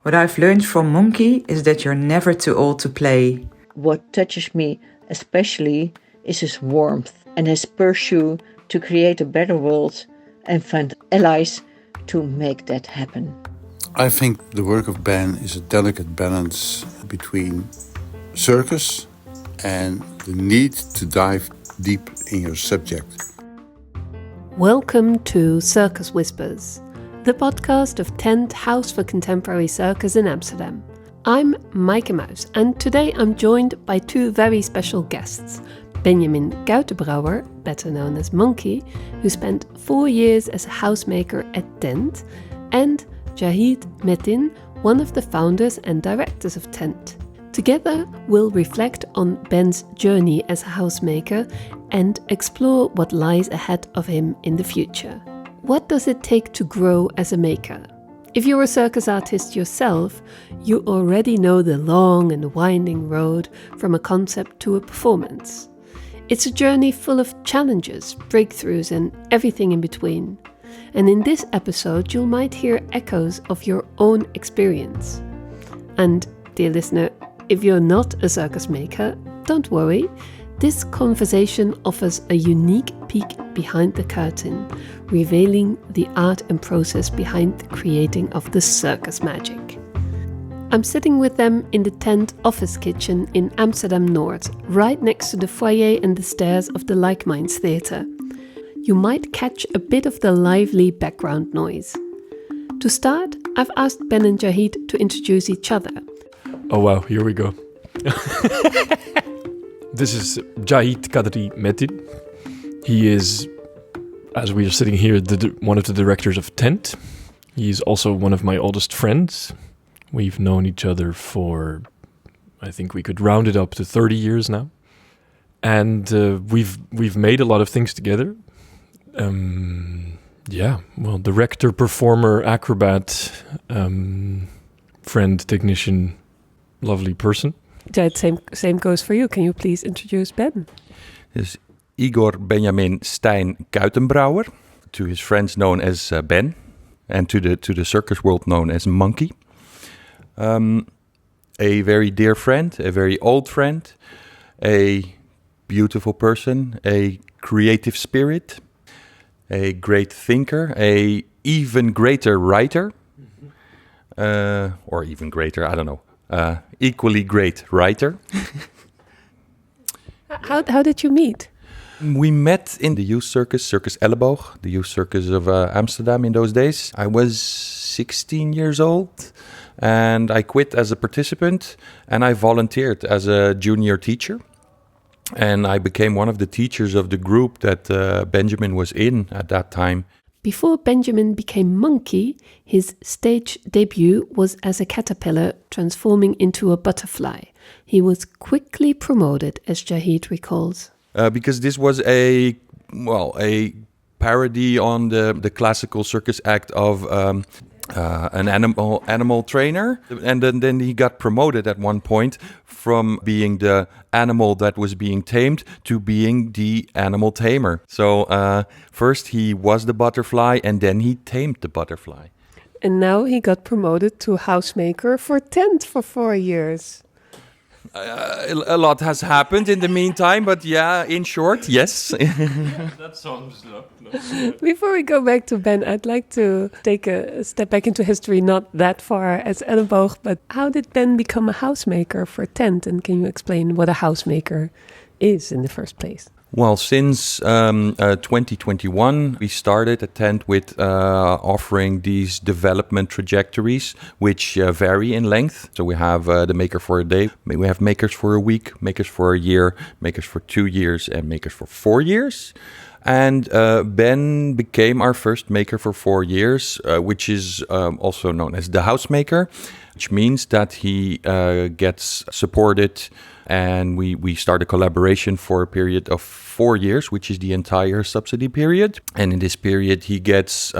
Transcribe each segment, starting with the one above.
What I've learned from Monki is that you're never too old to play. What touches me especially is his warmth and his pursuit to create a better world and find allies to make that happen. I think the work of Ben is a delicate balance between circus and the need to dive deep in your subject. Welcome to Circus Whispers, the podcast of Tent House for Contemporary Circus in Amsterdam. I'm Maaike Muis, and today I'm joined by two very special guests. Benjamin Kuitenbrouwer, better known as Monki, who spent 4 years as a housemaker at Tent, and Cahit Metin, one of the founders and directors of Tent. Together, we'll reflect on Ben's journey as a housemaker and explore what lies ahead of him in the future. What does it take to grow as a maker? If you're a circus artist yourself, you already know the long and winding road from a concept to a performance. It's a journey full of challenges, breakthroughs, and everything in between. And in this episode, you might hear echoes of your own experience. And, dear listener, if you're not a circus maker, don't worry. This conversation offers a unique peek behind the curtain, revealing the art and process behind the creating of the circus magic. I'm sitting with them in the Tent office kitchen in Amsterdam North, right next to the foyer and the stairs of the Like Minds Theatre. You might catch a bit of the lively background noise. To start, I've asked Ben and Cahit to introduce each other. Oh wow, here we go. This is Cahit Metin. He is, as we are sitting here, one of the directors of Tent. He's also one of my oldest friends. We've known each other for, I think we could round it up to 30 years now. And we've made a lot of things together. Director, performer, acrobat, friend, technician, lovely person. Cahit, same goes for you. Can you please introduce Ben? This is Igor Benjamin Kuitenbrouwer, to his friends known as Ben, and to the circus world known as Monki. A very dear friend, a very old friend, a beautiful person, a creative spirit, a great thinker, a even greater writer, or even greater, I don't know, equally great writer. How did you meet? We met in the youth circus, Circus Elleboog, the youth circus of Amsterdam in those days. I was 16 years old. And I quit as a participant and I volunteered as a junior teacher. And I became one of the teachers of the group that Benjamin was in at that time. Before Benjamin became Monki, his stage debut was as a caterpillar transforming into a butterfly. He was quickly promoted, as Cahit recalls. Because this was a parody on the classical circus act of an animal trainer, and then he got promoted at one point from being the animal that was being tamed to being the animal tamer. So first he was the butterfly and then he tamed the butterfly. And now he got promoted to housemaker for Tent for 4 years. A lot has happened in the meantime, but yeah, in short, yes. That sums it up. Before we go back to Ben, I'd like to take a step back into history, not that far as Elleboog, but how did Ben become a housemaker for Tent? And can you explain what a housemaker is in the first place? Well, since 2021, we started at Tent with offering these development trajectories, which vary in length. So we have the maker for a day, we have makers for a week, makers for a year, makers for 2 years, and makers for 4 years. And Ben became our first maker for 4 years, which is also known as the housemaker, which means that he gets supported. And we start a collaboration for a period of 4 years, which is the entire subsidy period. And in this period, he gets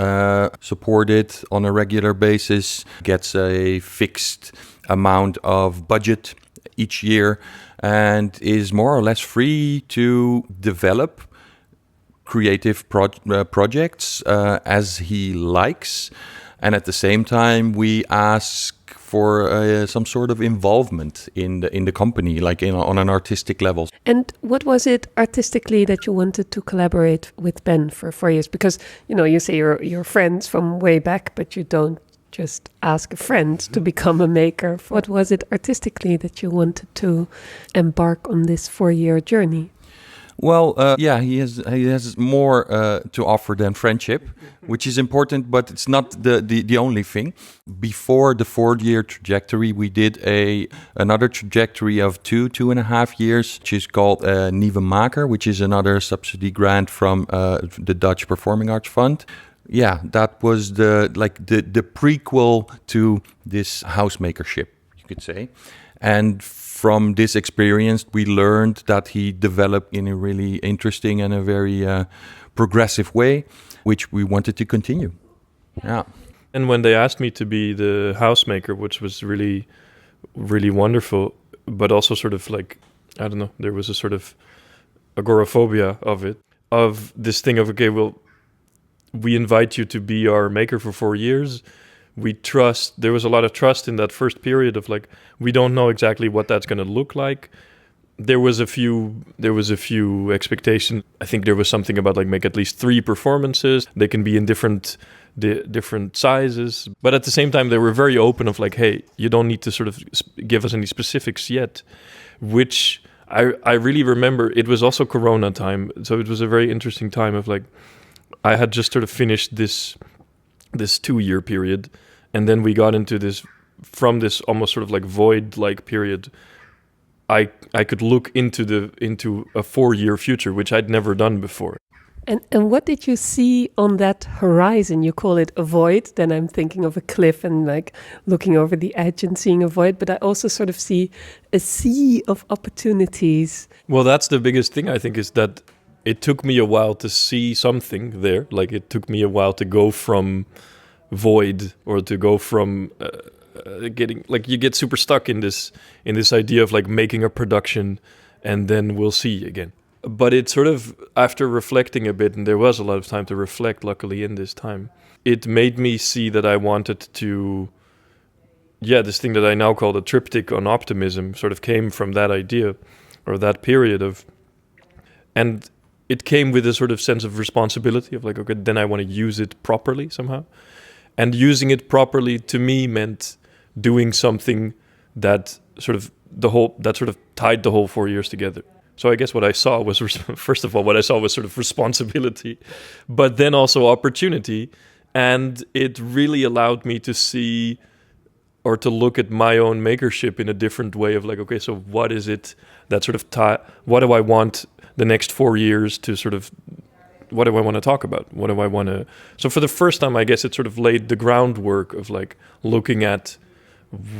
supported on a regular basis, gets a fixed amount of budget each year, and is more or less free to develop creative projects as he likes. And at the same time, we ask for some sort of involvement in the company, like on an artistic level. And what was it artistically that you wanted to collaborate with Ben for 4 years? Because, you say you're friends from way back, but you don't just ask a friend to become a maker. What was it artistically that you wanted to embark on this 4-year journey? Well, he has more to offer than friendship, which is important, but it's not the only thing. Before the 4-year trajectory, we did another trajectory of 2.5 years, which is called Nieuwe Maker, which is another subsidy grant from the Dutch Performing Arts Fund. Yeah, that was the prequel to this housemakership, you could say. And from this experience, we learned that he developed in a really interesting and a very progressive way, which we wanted to continue. Yeah. And when they asked me to be the housemaker, which was really, really wonderful, but also sort of like, I don't know, there was a sort of agoraphobia of this thing of, okay, well, we invite you to be our maker for 4 years. We trust, there was a lot of trust in that first period of like, we don't know exactly what that's going to look like. There was a few expectations. I think there was something about like make at least 3 performances. They can be in different sizes. But at the same time, they were very open of like, hey, you don't need to sort of give us any specifics yet, which I really remember. It was also Corona time. So it was a very interesting time of like, I had just sort of finished this 2-year period. And then we got into this, from this almost sort of like void-like period, I could look into a 4-year future, which I'd never done before. And what did you see on that horizon? You call it a void. Then I'm thinking of a cliff and like looking over the edge and seeing a void. But I also sort of see a sea of opportunities. Well, that's the biggest thing, I think, is that it took me a while to see something there. Like it took me a while to go from void or to go from getting like you get super stuck in this idea of like making a production and then we'll see again. But it sort of, after reflecting a bit, and there was a lot of time to reflect, luckily, in this time, it made me see that I wanted to, this thing that I now call the triptych on optimism sort of came from that idea or that period of, and it came with a sort of sense of responsibility of like, okay, then I want to use it properly somehow. And using it properly to me meant doing something that sort of tied the whole 4 years together. So I guess what I saw was, first of all, sort of responsibility, but then also opportunity. And it really allowed me to see or to look at my own makership in a different way of like, okay, so what is it that sort of what do I want the next 4 years to sort of, what do I want to talk about? What do I want to... So for the first time, I guess it sort of laid the groundwork of like looking at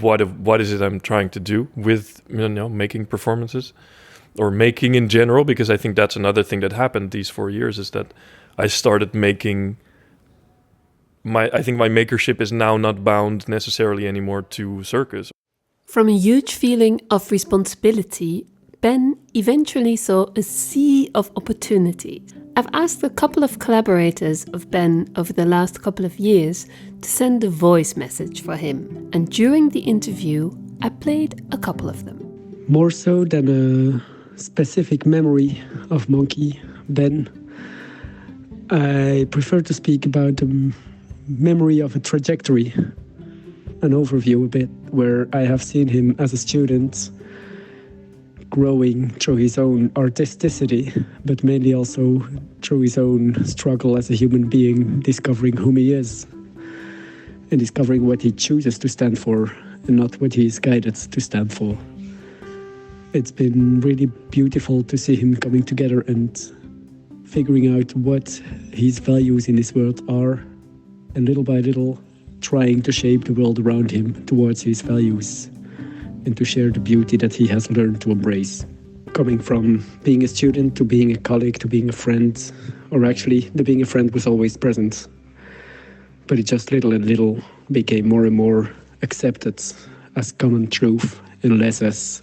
what is it I'm trying to do with, making performances or making in general, because I think that's another thing that happened these 4 years is that I started making I think my makership is now not bound necessarily anymore to circus. From a huge feeling of responsibility, Ben eventually saw a sea of opportunities. I've asked a couple of collaborators of Ben over the last couple of years to send a voice message for him. And during the interview, I played a couple of them. More so than a specific memory of Monki, Ben, I prefer to speak about the memory of a trajectory, an overview a bit, where I have seen him as a student growing through his own artisticity, but mainly also through his own struggle as a human being, discovering whom he is and discovering what he chooses to stand for and not what he is guided to stand for. It's been really beautiful to see him coming together and figuring out what his values in this world are, and little by little trying to shape the world around him towards his values and to share the beauty that he has learned to embrace. Coming from being a student to being a colleague to being a friend, or actually the being a friend was always present, but it just little and little became more and more accepted as common truth and less as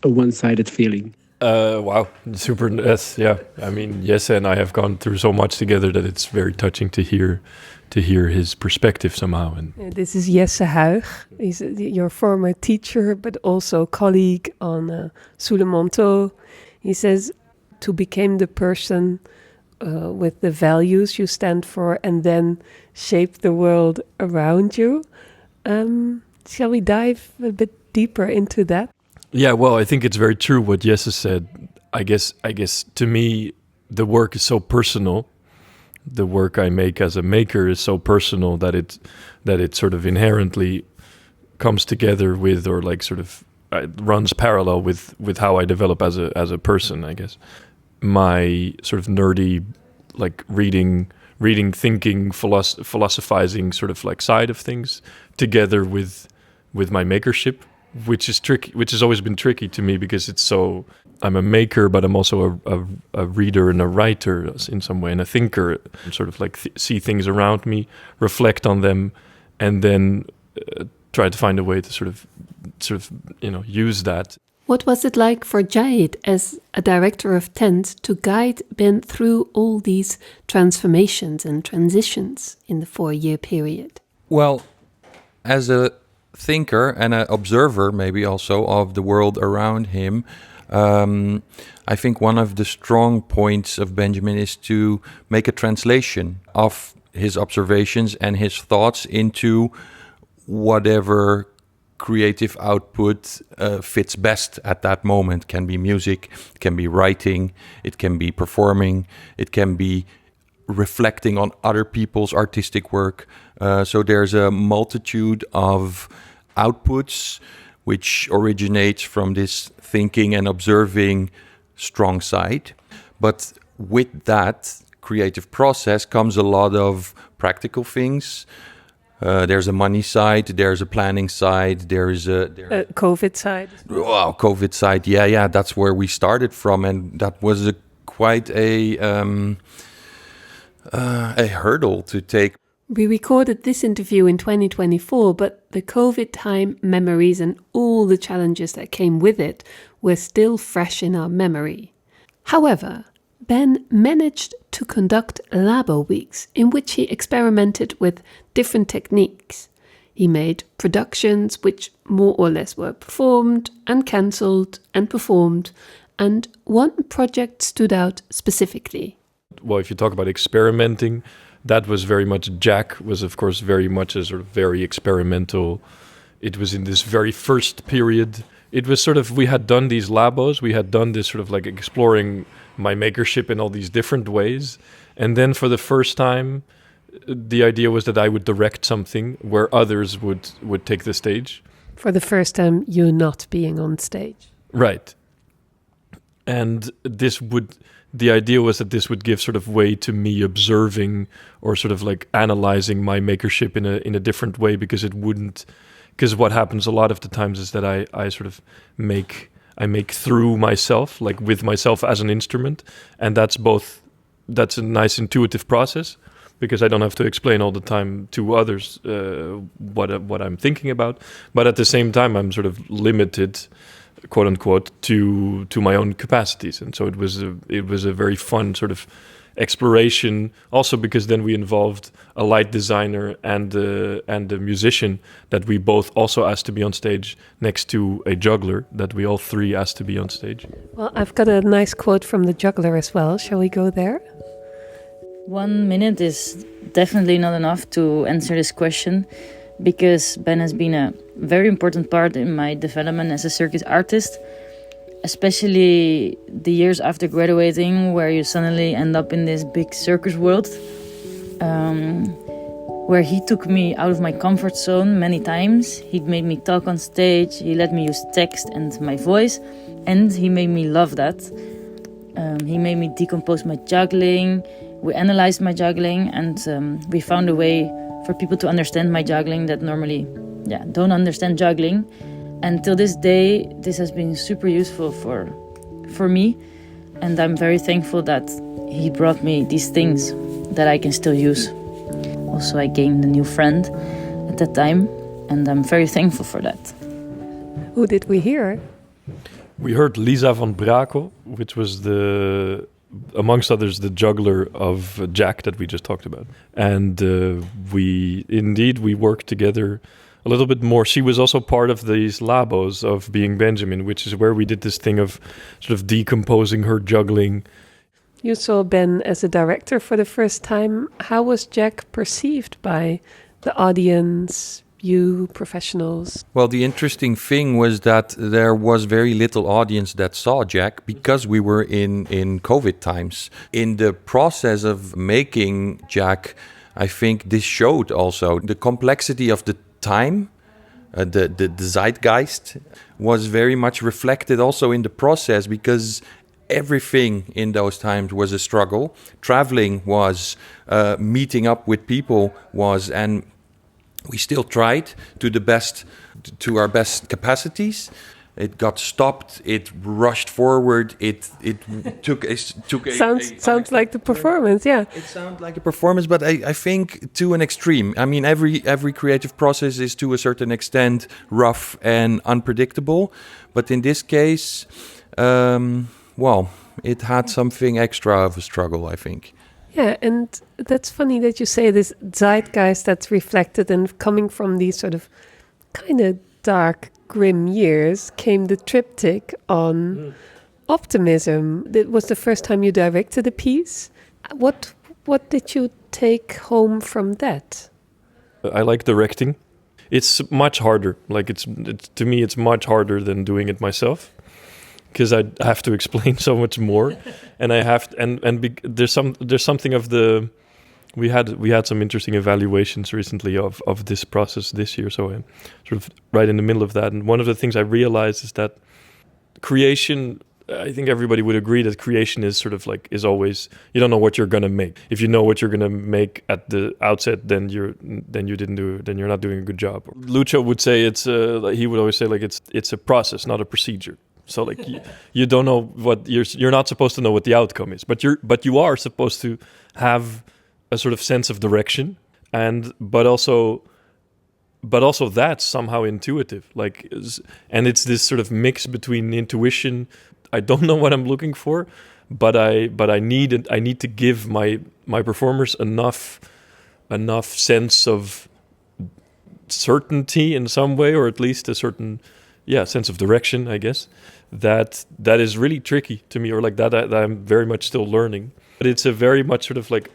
a one-sided feeling. Wow, super. Yes, yeah. I mean, Jesse and I have gone through so much together that it's very touching to hear his perspective somehow. And This is Jesse Huig. He's your former teacher, but also colleague on Soulemonto. He says to become the person with the values you stand for and then shape the world around you. Shall we dive a bit deeper into that? yeah, well, I think it's very true what Jesse said. I guess to me, the work is so personal. The work I make as a maker is so personal that it sort of inherently comes together with, or like sort of runs parallel with how I develop as a person. I guess my sort of nerdy, like reading, thinking, philosophizing sort of like side of things, together with my makership, which is tricky, which has always been tricky to me because it's so. I'm a maker, but I'm also a reader and a writer in some way, and a thinker. Sort of like see things around me, reflect on them, and then try to find a way to sort of use that. What was it like for Cahit as a director of Tent to guide Ben through all these transformations and transitions in the 4-year period? Well, as a thinker and an observer, maybe also of the world around him, I think one of the strong points of Benjamin is to make a translation of his observations and his thoughts into whatever creative output fits best at that moment. It can be music, it can be writing, it can be performing, it can be reflecting on other people's artistic work. So there's a multitude of outputs which originates from this thinking and observing strong side. But with that creative process comes a lot of practical things. There's a money side, there's a planning side, there's a COVID side. Wow, COVID side, yeah, that's where we started from, and that was quite a hurdle to take. We recorded this interview in 2024, but the COVID time memories and all the challenges that came with it were still fresh in our memory. However, Ben managed to conduct Labo weeks in which he experimented with different techniques. He made productions which more or less were performed and cancelled and performed, and one project stood out specifically. Well, if you talk about experimenting, that was very much, Jack was of course very much a sort of very experimental. It was in this very first period. It was sort of, we had done these labos, we had done this sort of like exploring my makership in all these different ways. And then for the first time, the idea was that I would direct something where others would take the stage. For the first time, you not being on stage. Right. And the idea was that this would give sort of way to me observing or sort of like analyzing my makership in a different way, because what happens a lot of the times is that I sort of make through myself, like with myself as an instrument. And that's a nice intuitive process, because I don't have to explain all the time to others what I'm thinking about. But at the same time, I'm sort of limited, quote unquote, to my own capacities. And so it was a very fun sort of exploration, also because then we involved a light designer and a musician that we both also asked to be on stage, next to a juggler that we all three asked to be on stage. Well, I've got a nice quote from the juggler as well. Shall we go there? 1 minute is definitely not enough to answer this question, because Ben has been a very important part in my development as a circus artist, especially the years after graduating, where you suddenly end up in this big circus world, where he took me out of my comfort zone many times. He made me talk on stage, he let me use text and my voice, and he made me love that. He made me decompose my juggling, we analyzed my juggling, and we found a way for people to understand my juggling that normally don't understand juggling. And till this day, this has been super useful for me, and I'm very thankful that he brought me these things that I can still use. Also, I gained a new friend at that time, and I'm very thankful for that. Who did we hear? We heard Lisa van Brakel, which was amongst others, the juggler of Jack that we just talked about. And we worked together a little bit more. She was also part of these labos of Being Benjamin, which is where we did this thing of sort of decomposing her juggling. You saw Ben as a director for the first time. How was Jack perceived by the audience, you, professionals? Well, the interesting thing was that there was very little audience that saw Jack because we were in COVID times. In the process of making Jack, I think this showed also the complexity of the time. The zeitgeist was very much reflected also in the process, because everything in those times was a struggle. Traveling was, meeting up with people was, and we still tried to our best capacities. It got stopped. It rushed forward. It took sounds like the performance. Yeah, it sounds like a performance, but I think to an extreme. I mean, every creative process is to a certain extent rough and unpredictable, but in this case, it had something extra of a struggle, I think. Yeah, and that's funny that you say this zeitgeist that's reflected, and coming from these sort of kind of dark, grim years came the triptych on optimism. It was the first time you directed a piece. What did you take home from that? I like directing. It's much harder. Like it's to me, it's much harder than doing it myself, because I have to explain so much more, and I have there's something of the. We had some interesting evaluations recently of this process this year, so I'm sort of right in the middle of that. And one of the things I realized is that creation, I think everybody would agree that creation is sort of like, is always, you don't know what you're gonna make. If you know what you're gonna make at the outset, then you're not doing a good job. Lucio would say he would always say like it's a process, not a procedure. So like you don't know what you're not supposed to know what the outcome is, but you are supposed to have a sort of sense of direction, but also that's somehow intuitive. And it's this sort of mix between intuition. I don't know what I'm looking for, but I need to give my performers enough sense of certainty in some way, or at least a certain sense of direction, I guess. That is really tricky to me, or like that I'm very much still learning. But it's a very much sort of like,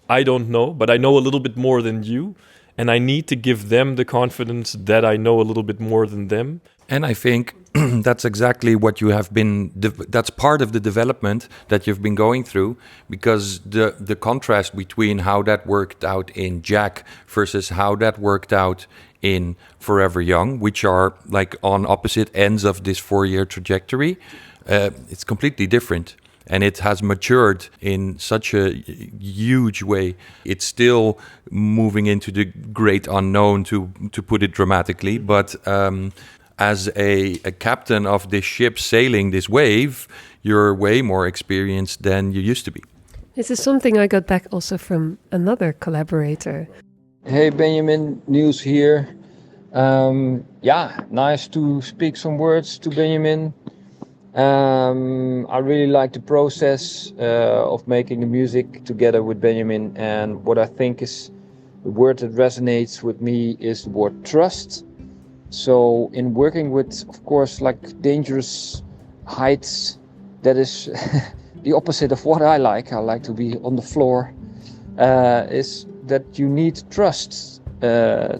I don't know, but I know a little bit more than you, and I need to give them the confidence that I know a little bit more than them. And I think that's exactly what you have been, that's part of the development that you've been going through, because the contrast between how that worked out in Jack versus how that worked out in Forever Young, which are like on opposite ends of this 4-year trajectory, it's completely different. And it has matured in such a huge way. It's still moving into the great unknown, to put it dramatically. But as a captain of this ship sailing this wave, you're way more experienced than you used to be. This is something I got back also from another collaborator. Hey Benjamin, Niels here. Nice to speak some words to Benjamin. I really like the process of making the music together with Benjamin, and what I think is the word that resonates with me is the word trust. So in working with, of course, like dangerous heights, that is the opposite of what I like to be on the floor, is that you need trust.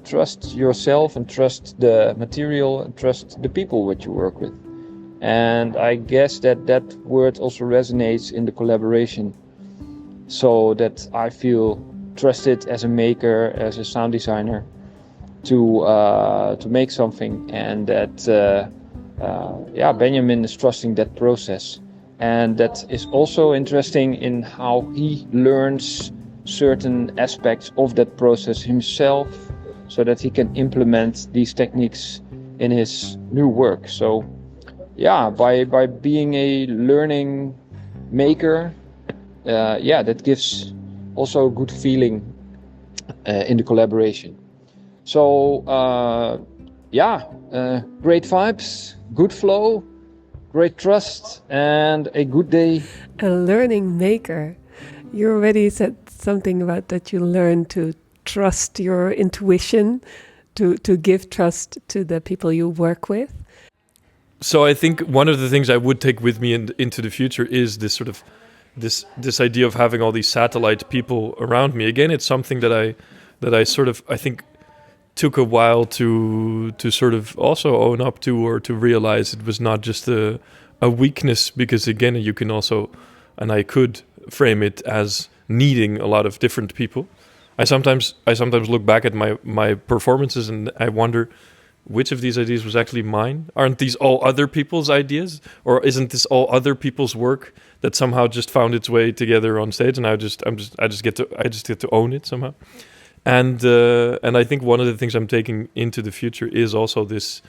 Trust yourself and trust the material and trust the people that you work with. And I guess that word also resonates in the collaboration, so that I feel trusted as a maker, as a sound designer, to make something, and that Benjamin is trusting that process. And that is also interesting in how he learns certain aspects of that process himself, so that he can implement these techniques in his new work. So by being a learning maker, that gives also a good feeling in the collaboration. So great vibes, good flow, great trust and a good day. A learning maker. You already said something about that you learn to trust your intuition, to give trust to the people you work with. So I think one of the things I would take with me into the future is this sort of this idea of having all these satellite people around me. Again, it's something that I sort of, I think, took a while to sort of also own up to, or to realize it was not just a weakness, because again, you can also, and I could frame it as needing a lot of different people. I sometimes look back at my performances and I wonder which of these ideas was actually mine. Aren't these all other people's ideas, or isn't this all other people's work that somehow just found its way together on stage, and I just get to own it somehow. And I think one of the things I'm taking into the future is also this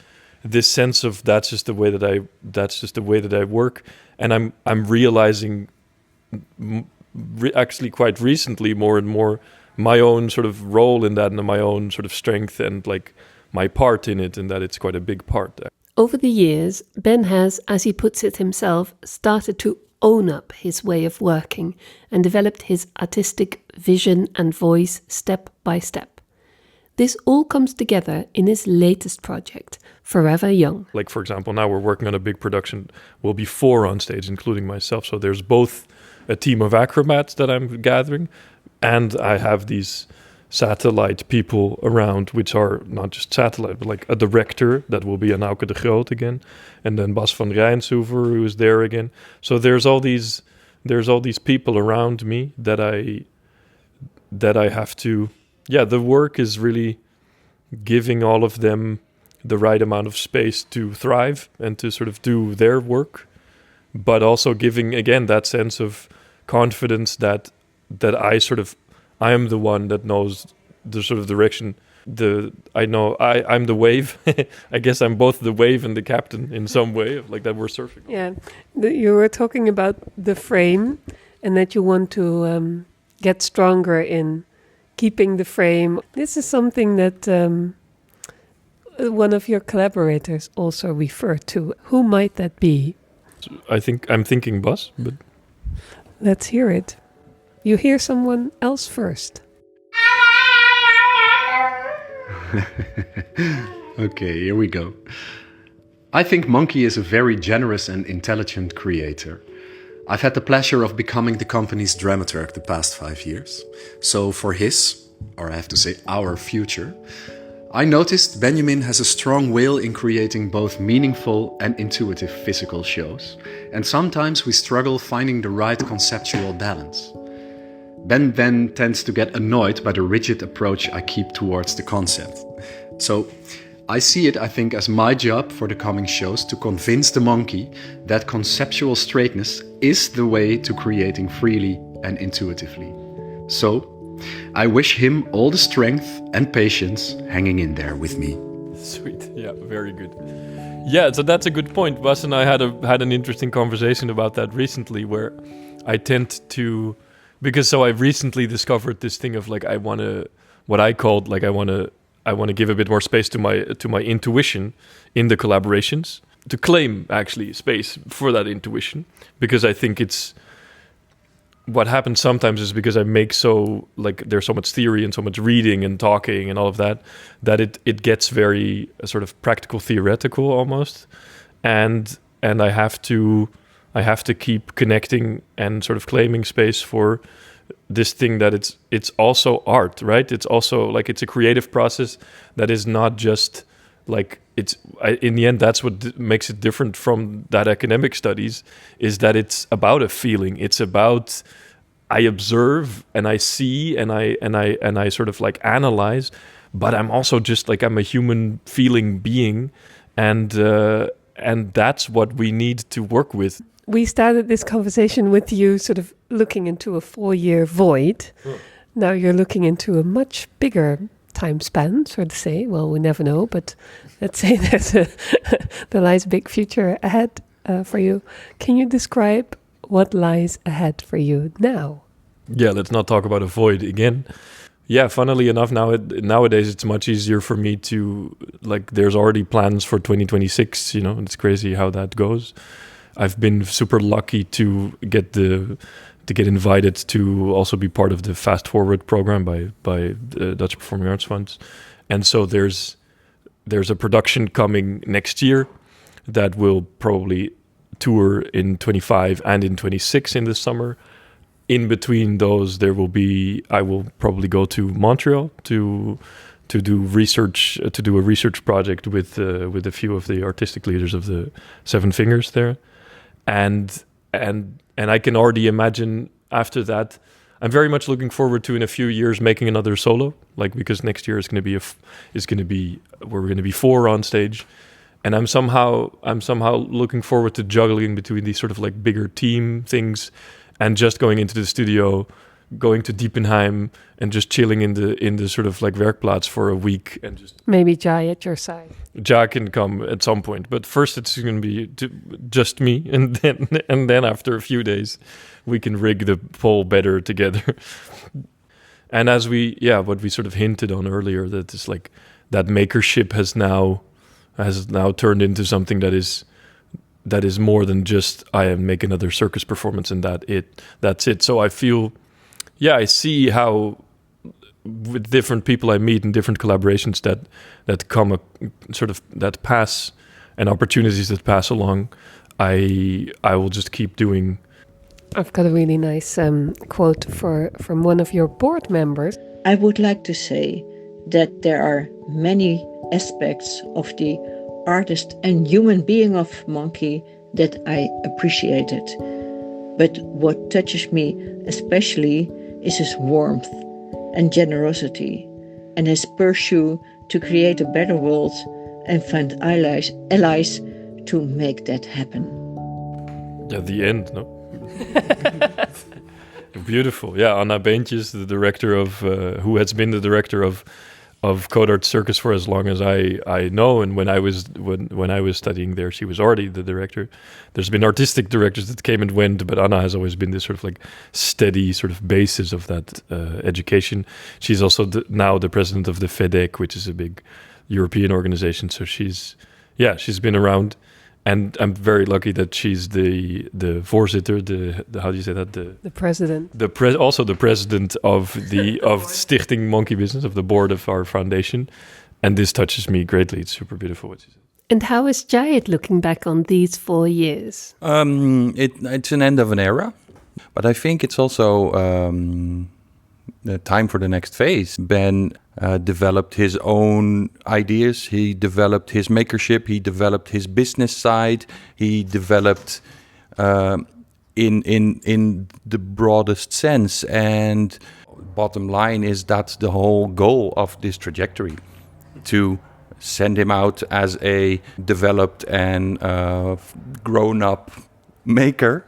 sense of that's just the way that I work, and I'm realizing actually quite recently more and more my own sort of role in that, and my own sort of strength and like my part in it, and that it's quite a big part. Over the years, Ben has, as he puts it himself, started to own up his way of working and developed his artistic vision and voice step by step. This all comes together in his latest project, Forever Young. Like, for example, now we're working on a big production. We'll be 4 on stage, including myself. So there's both a team of acrobats that I'm gathering, and I have these satellite people around, which are not just satellite, but like a director that will be Maaike de Groot again, and then Bas van Rijnshoever, who is there again. So there's all these people around me that I have to. Yeah, the work is really giving all of them the right amount of space to thrive and to sort of do their work, but also giving again that sense of confidence that I am the one that knows the sort of direction. I'm the wave. I guess I'm both the wave and the captain in some way, like that we're surfing. Yeah, you were talking about the frame, and that you want to get stronger in keeping the frame. This is something that one of your collaborators also referred to. Who might that be? I'm thinking Bas, but let's hear it. You hear someone else first. Okay, here we go. I think Monki is a very generous and intelligent creator. I've had the pleasure of becoming the company's dramaturg the past 5 years. So for his, or I have to say our future, I noticed Benjamin has a strong will in creating both meaningful and intuitive physical shows. And sometimes we struggle finding the right conceptual balance. Ben then tends to get annoyed by the rigid approach I keep towards the concept. So I see it, I think, as my job for the coming shows to convince the Monki that conceptual straightness is the way to creating freely and intuitively. So I wish him all the strength and patience hanging in there with me. Sweet, yeah, very good. Yeah, so that's a good point. Bas and I had an interesting conversation about that recently, where I tend to. Because I recently discovered this thing of like I want to give a bit more space to my intuition in the collaborations, to claim actually space for that intuition, because I think it's what happens sometimes is because I make there's so much theory and so much reading and talking and all of that it gets very sort of practical theoretical almost, and I have to keep connecting and sort of claiming space for this thing that it's also art, right? It's also like it's a creative process that is not just like in the end, that's what makes it different from that academic studies, is that it's about a feeling. It's about I observe and I see and I sort of like analyze, but I'm also just like I'm a human feeling being, and that's what we need to work with. We started this conversation with you sort of looking into a 4-year void. Now you're looking into a much bigger time span, so to say. Well, we never know, but let's say there lies a big future ahead for you. Can you describe what lies ahead for you now? Yeah, let's not talk about a void again. Yeah, funnily enough, nowadays it's much easier for me to, like, there's already plans for 2026, it's crazy how that goes. I've been super lucky to get invited to also be part of the Fast Forward program by the Dutch Performing Arts Funds. And so there's a production coming next year that will probably tour in 25 and in 26 in the summer. In between those, I will probably go to Montreal to do research, to do a research project with a few of the artistic leaders of the Seven Fingers there, and I can already imagine after that. I'm very much looking forward to in a few years making another solo, like because next year we're going to be 4 on stage, and I'm somehow looking forward to juggling between these sort of like bigger team things and just going into the studio, going to Diepenheim and just chilling in the sort of like werkplaats for a week and just maybe Jai at your side. Jai can come at some point, but first it's going to be just me, and then after a few days we can rig the pole better together. And as what we sort of hinted on earlier, that is like that makership has now turned into something that is more than just I make another circus performance and that's it. So I feel, I see how with different people I meet and different collaborations that come that pass and opportunities that pass along, I will just keep doing. I've got a really nice quote from one of your board members. I would like to say that there are many aspects of the artist and human being of Monki that I appreciated. But what touches me especially is his warmth and generosity and his pursuit to create a better world and find allies to make that happen. At the end, no? Beautiful. Yeah, Anna Beentjes, the director of, who has been the director of Codarts Circus for as long as I know, and when I was studying there, she was already the director. There's been artistic directors that came and went, but Anna has always been this sort of like steady sort of basis of that education. She's also now the president of the FEDEC, which is a big European organization. So she's been around, and I'm very lucky that she's the voorzitter, the how do you say that? The president. Also the president of Stichting Monki Business, of the board of our foundation. And this touches me greatly. It's super beautiful what she said. And how is Cahit looking back on these 4 years? It's an end of an era, but I think it's also the time for the next phase. Ben developed his own ideas. He developed his makership. He developed his business side. He developed in the broadest sense. And bottom line is that's the whole goal of this trajectory, to send him out as a developed and grown-up maker,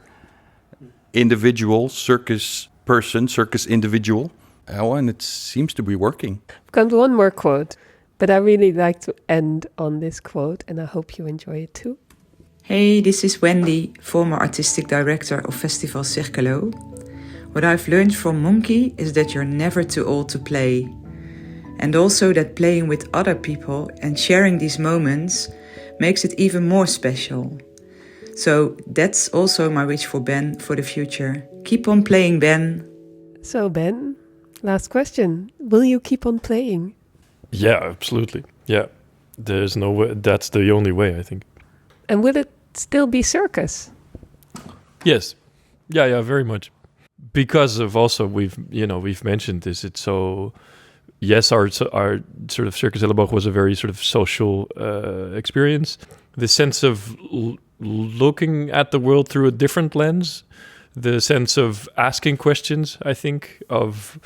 individual, circus person, circus individual. And it seems to be working. I've got one more quote, but I really like to end on this quote, and I hope you enjoy it too. Hey, this is Wendy, former artistic director of Festival Circelo. What I've learned from Monki is that you're never too old to play. And also that playing with other people and sharing these moments makes it even more special. So that's also my wish for Ben for the future. Keep on playing, Ben. So Ben, last question. Will you keep on playing? Yeah, absolutely. Yeah. There's no way. That's the only way, I think. And will it still be circus? Yes. Yeah, very much. Because of also, we've mentioned this, it's so... Yes, our sort of Circus Elleboog was a very sort of social experience. The sense of looking at the world through a different lens, the sense of asking questions, I think, of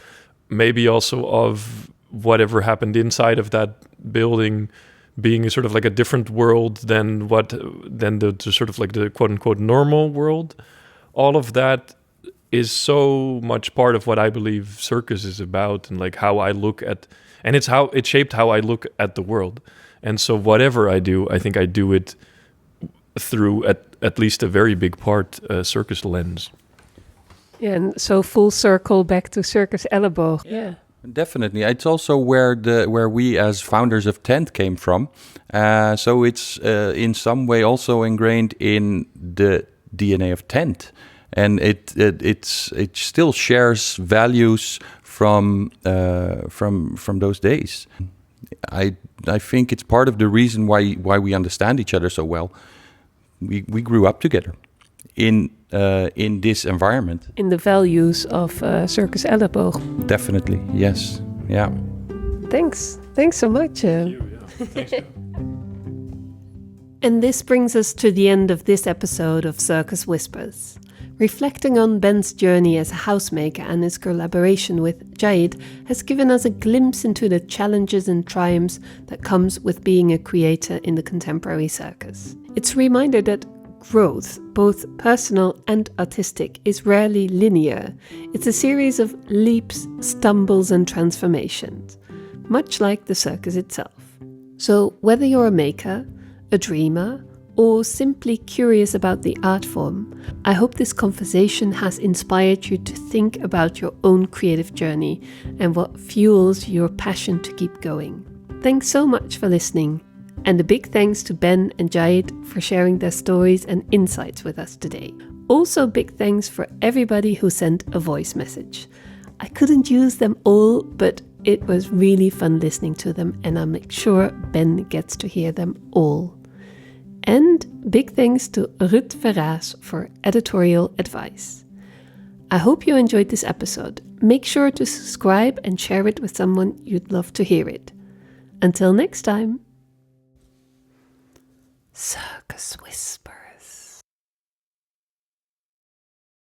maybe also of whatever happened inside of that building being sort of like a different world than the sort of like the quote unquote normal world. All of that is so much part of what I believe circus is about, and like how I look at, and it shaped how I look at the world. And so whatever I do, I think I do it through at least a very big part circus lens. Yeah, and so full circle back to Circus Elleboog. Yeah. Definitely. It's also where we as founders of Tent came from. So it's in some way also ingrained in the DNA of Tent. And it still shares values from those days. I think it's part of the reason why we understand each other so well. We grew up together in this environment. In the values of Circus Elleboog. Definitely, yes, yeah. Thanks so much. Thanks. And this brings us to the end of this episode of Circus Whispers. Reflecting on Ben's journey as a housemaker and his collaboration with Cahit has given us a glimpse into the challenges and triumphs that comes with being a creator in the contemporary circus. It's a reminder that growth, both personal and artistic, is rarely linear. It's a series of leaps, stumbles and transformations, much like the circus itself. So whether you're a maker, a dreamer, or simply curious about the art form, I hope this conversation has inspired you to think about your own creative journey and what fuels your passion to keep going. Thanks so much for listening, and a big thanks to Ben and Cahit for sharing their stories and insights with us today. Also big thanks for everybody who sent a voice message. I couldn't use them all, but it was really fun listening to them, and I'll make sure Ben gets to hear them all. And big thanks to Ruud Verraas for editorial advice. I hope you enjoyed this episode. Make sure to subscribe and share it with someone you'd love to hear it. Until next time. Circus Whispers.